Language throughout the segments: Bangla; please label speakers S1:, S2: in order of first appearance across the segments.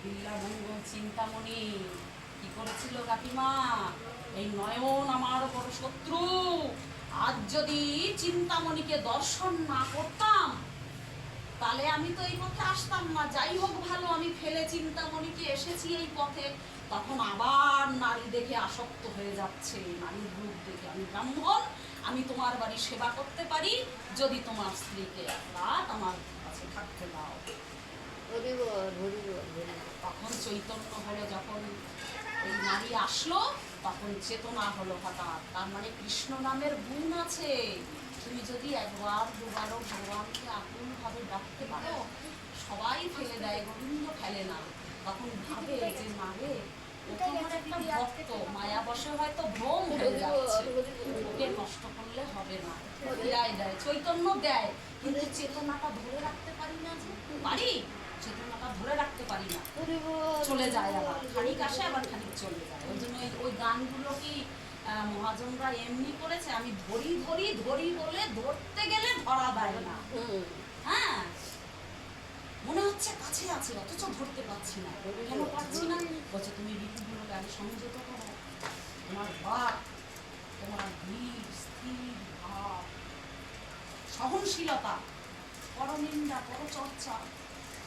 S1: বিল্লামঙ্গল চিন্তামণি কি করেছিল কাকিমা? এই নয়ন আমার বড় শত্রু। আজ যদি চিন্তামণিকে দর্শন না করতাম তাহলে আমি তো এই পথে আসতাম না। যাই হোক ভালো, আমি ফেলে চিন্তামণিকে এসেছি এই পথে। তখন আবার নারী দেখে আসক্ত হয়ে যাচ্ছে, নারীর রূপ দেখে। আমি ব্রাহ্মণ, আমি তোমার বাড়ি সেবা করতে পারি যদি তোমার স্ত্রীকে এক রাত আমার কাছে থাকতে দাও। তখন চৈতন্য হলো, যখন এই নারী আসলো তখন চেতনা হলো হঠাৎ। তার মানে কৃষ্ণ নামের গুণ আছে। তুমি যদি একবার দুবারও ভগবানকে আকুল ভাবে ডাকতে পারো, সবাই ফেলে দেয়, গোবিন্দ ফেলে না। তখন ভাবে যে মারে ও তো আমার একটা ভক্ত, মায়া বসে হয়তো ভ্রম হয়ে যাচ্ছে, ওকে নষ্ট করলে হবে না। ফিরাই দেয়, চৈতন্য দেয়, কিন্তু চেতনাটা ধরে রাখতে পারি না। যে পারি, চেতনাটা ধরে রাখতে পারি না, চলে যায়, আবার খানিক আসে আবার খানিক চলে যায়। ওই জন্য ওই গানগুলো কি মহাজনরা এমনি করেছে? আমি ধরি ধরি ধরি বলে ধরতে গেলে ধরা দেয় না। হ্যাঁ, মনে হচ্ছে কাছে আছে অথচ ধরতে পারছি না। কেন পারছি না? বলছে তুমি ঋতুগুলোকে আগে সংযত করো। তোমার বাক, তোমার ধীর স্থির ভাব, সহনশীলতা, পরনিন্দা, পরচর্চা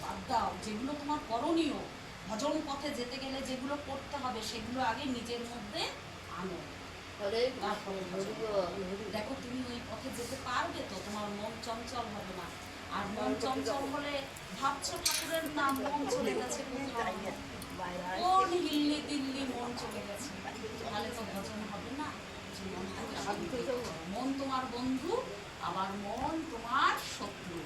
S1: বাদ দাও। যেগুলো তোমার করণীয়, ভজন পথে যেতে গেলে যেগুলো করতে হবে সেগুলো আগে নিজের মধ্যে আনো। দেখো তুমি ওই পথে যেতে পারবে তো, তোমার মন চঞ্চল হবে না। আর মন চঞ্চল হলে ভাবছো ঠাকুরের নাম, মন চলে গেছে কোন হিল্লি দিল্লি, মন চলে গেছে, তাহলে তো ভজন হবে না। মন তোমার বন্ধু, আবার মন তোমার শত্রু।